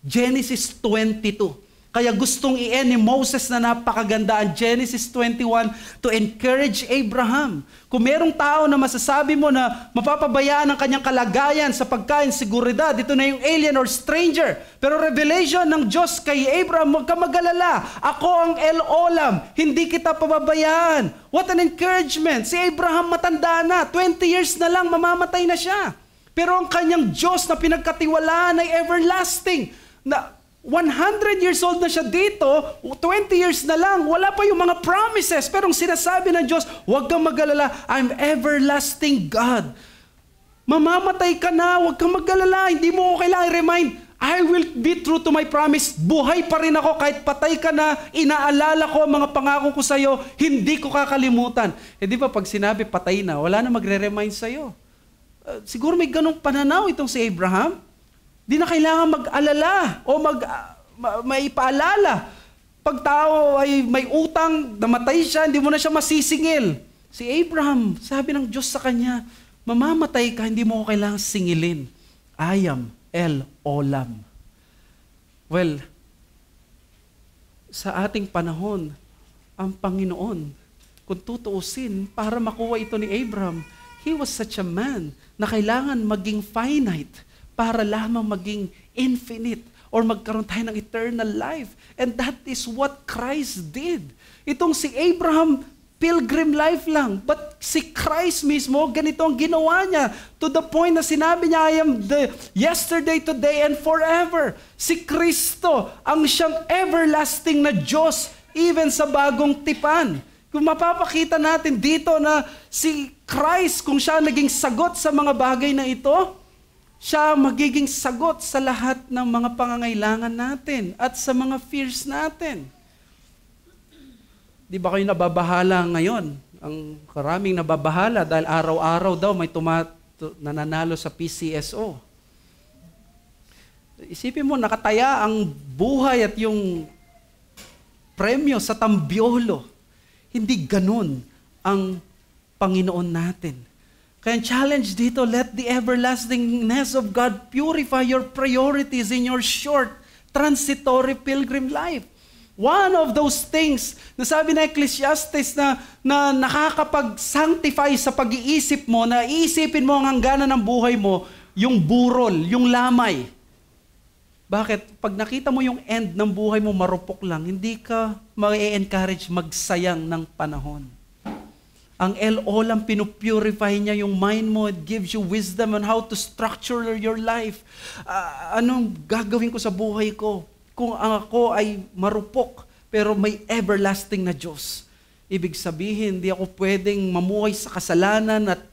A: Genesis 22. Kaya gustong i-end ni Moses na napakaganda ang Genesis 21 to encourage Abraham. Kung merong tao na masasabi mo na mapapabayaan ang kanyang kalagayan sa pagkain, seguridad, ito na yung alien or stranger. Pero revelation ng Diyos kay Abraham, huwag ka mag-alala. Ako ang El Olam, hindi kita pababayaan. What an encouragement. Si Abraham matanda na, 20 years na lang, mamamatay na siya. Pero ang kanyang Diyos na pinagkatiwalaan ay everlasting. Na 100 years old na siya dito, 20 years na lang, wala pa yung mga promises. Pero ang sinasabi ng Diyos, huwag kang mag-alala, I'm everlasting God. Mamamatay ka na, huwag kang mag-alala, hindi mo ko kailangan i-remind, I will be true to my promise. Buhay pa rin ako kahit patay ka na, inaalala ko ang mga pangako ko sa'yo, hindi ko kakalimutan. Di ba pag sinabi patay na, wala na magre-remind sa'yo. Siguro may ganong pananaw itong si Abraham. Di na kailangan mag-alala o maipaalala. Pag tao ay may utang, namatay siya, hindi mo na siya masisingil. Si Abraham, sabi ng Diyos sa kanya, mamamatay ka, hindi mo ko kailangan singilin. I am El Olam. Well, sa ating panahon, ang Panginoon, kung tutuusin, para makuha ito ni Abraham, he was such a man na kailangan maging finite para lamang maging infinite or magkaroon tayo ng eternal life. And that is what Christ did. Itong si Abraham, pilgrim life lang. But si Christ mismo, ganito ang ginawa niya. To the point na sinabi niya, I am the yesterday, today, and forever. Si Kristo, ang siyang everlasting na Diyos, even sa bagong tipan. Kung mapapakita natin dito na si Christ, kung siya naging sagot sa mga bagay na ito, siya magiging sagot sa lahat ng mga pangangailangan natin at sa mga fears natin. Di ba kayo nababahala ngayon? Ang karaming nababahala dahil araw-araw daw may nananalo sa PCSO. Isipin mo, nakataya ang buhay at yung premyo sa tambyolo. Hindi ganun ang Panginoon natin. Kaya ang challenge dito, let the everlastingness of God purify your priorities in your short, transitory pilgrim life. One of those things na sabi na Ecclesiastes na nakakapag-sanctify sa pag-iisip mo, na iisipin mo ang hangganan ng buhay mo, yung burol, yung lamay. Bakit? Pag nakita mo yung end ng buhay mo, marupok lang, hindi ka ma-encourage magsayang ng panahon. Ang El Olam, pinupurify niya yung mind mo. It gives you wisdom on how to structure your life. Anong gagawin ko sa buhay ko? Kung ako ay marupok, pero may everlasting na Diyos. Ibig sabihin, hindi ako pwedeng mamuhay sa kasalanan at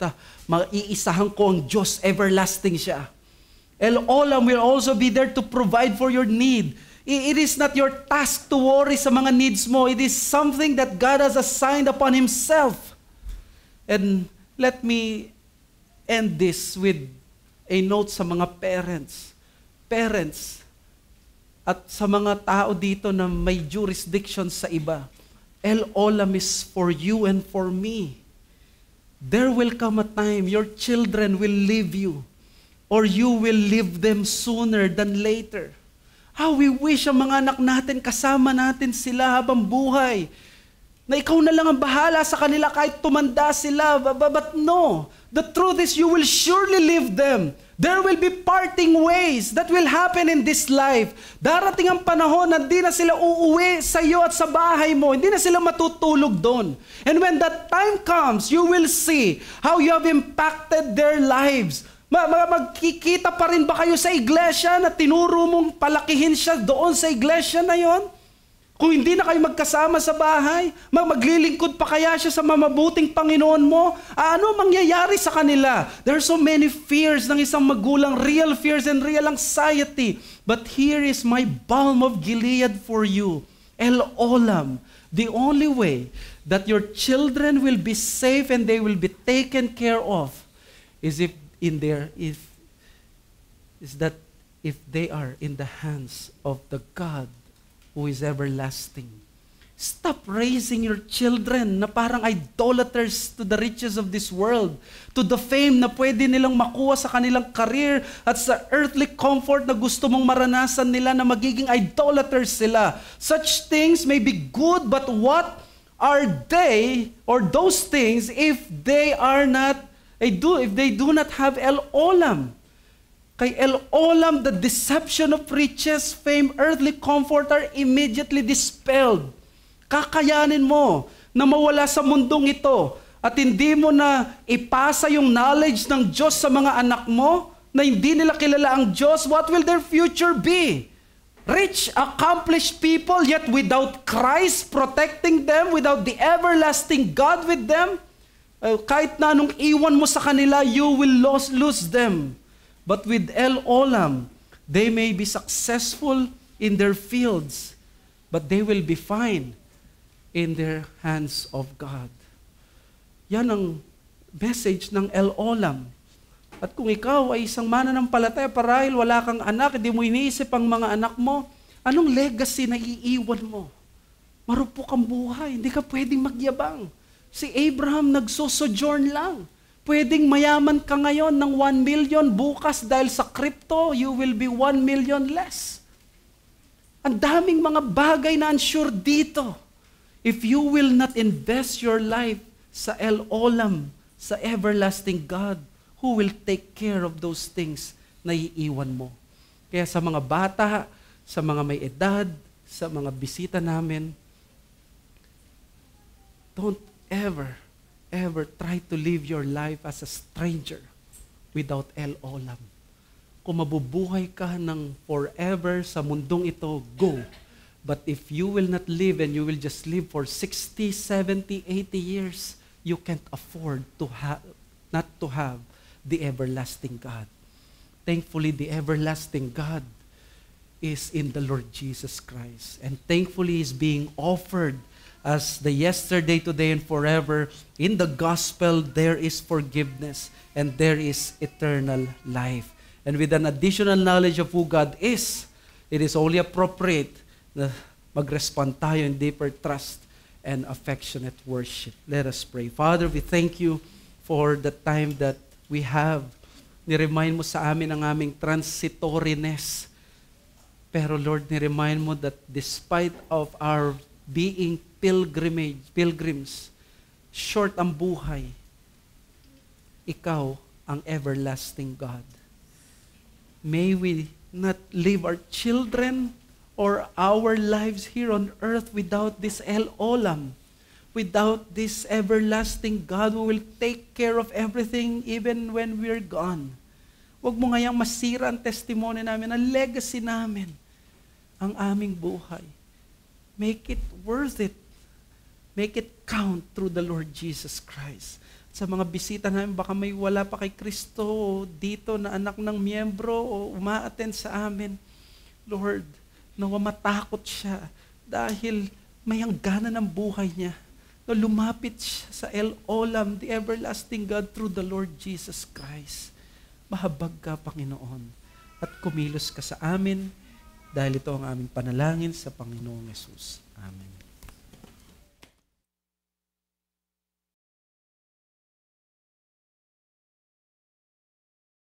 A: maiisahan ko ang Diyos, everlasting siya. El Olam will also be there to provide for your need. It is not your task to worry sa mga needs mo. It is something that God has assigned upon Himself. And let me end this with a note sa mga parents. Parents, at sa mga tao dito na may jurisdiction sa iba. El Olam is for you and for me. There will come a time your children will leave you, or you will leave them sooner than later. How we wish ang mga anak natin, kasama natin sila habang buhay. Na ikaw na lang ang bahala sa kanila kahit tumanda sila. But no, the truth is you will surely leave them. There will be parting ways that will happen in this life. Darating ang panahon na hindi na sila uuwi sa iyo at sa bahay mo. Hindi na sila matutulog doon. And when that time comes, you will see how you have impacted their lives. Magkikita pa rin ba kayo sa iglesia na tinuro mong palakihin siya doon sa iglesia na yon? Kung hindi na kayo magkasama sa bahay, maglilingkod pa kaya siya sa mamabuting Panginoon mo? Ano mangyayari sa kanila? There are so many fears ng isang magulang, real fears and real anxiety. But here is my balm of Gilead for you. El Olam, the only way that your children will be safe and they will be taken care of is if they are in the hands of the God who is everlasting. Stop raising your children na parang idolaters to the riches of this world, to the fame na pwede nilang makuha sa kanilang career at sa earthly comfort na gusto mong maranasan nila, na magiging idolaters sila. Such things may be good, but what are they or those things if they do not have El Olam? Kay El Olam, the deception of riches, fame, earthly comfort are immediately dispelled. Kakayanin mo na mawala sa mundong ito at hindi mo na ipasa yung knowledge ng Diyos sa mga anak mo na hindi nila kilala ang Diyos, what will their future be? Rich, accomplished people, yet without Christ protecting them, without the everlasting God with them, kahit na anong iwan mo sa kanila, you will lose them. But with El Olam, they may be successful in their fields, but they will be fine in their hands of God. Yan ang message ng El Olam. At kung ikaw ay isang mananampalataya, parahil wala kang anak, hindi mo iniisip ang mga anak mo, anong legacy na iiwan mo? Marupok ang buhay, hindi ka pwedeng magyabang. Si Abraham nagsosojourn lang. Pwedeng mayaman ka ngayon ng 1 million, bukas dahil sa crypto, you will be 1 million less. Ang daming mga bagay na unsure dito. If you will not invest your life sa El Olam, sa everlasting God, who will take care of those things na iiwan mo? Kaya sa mga bata, sa mga may edad, sa mga bisita namin, don't ever try to live your life as a stranger without El Olam. Kung mabubuhay ka ng forever sa mundong ito, go. But if you will not live and you will just live for 60, 70, 80 years, you can't afford to not to have the everlasting God. Thankfully, the everlasting God is in the Lord Jesus Christ. And thankfully, is being offered as the yesterday, today, and forever. In the gospel, there is forgiveness and there is eternal life. And with an additional knowledge of who God is, it is only appropriate na mag-respond tayo in deeper trust and affectionate worship. Let us pray. Father, we thank you for the time that we have. Ni-remind mo sa amin ang aming transitoriness. Pero Lord, ni-remind mo that despite of our being pilgrims, short ang buhay, ikaw ang everlasting God. May we not leave our children or our lives here on earth without this El Olam, without this everlasting God who will take care of everything even when we're gone. Huwag mo ngayang masira ang testimony namin, ang legacy namin, ang aming buhay. Make it worth it. Make it count through the Lord Jesus Christ. Sa mga bisita namin, baka may wala pa kay Kristo dito na anak ng miyembro o uma-attend sa amin. Lord, nawa matakot siya dahil may hangganan ng buhay niya. Na lumapit siya sa El Olam, the everlasting God, through the Lord Jesus Christ. Mahabag ka, Panginoon, at kumilos ka sa amin dahil ito ang aming panalangin sa Panginoong Yesus. Amen.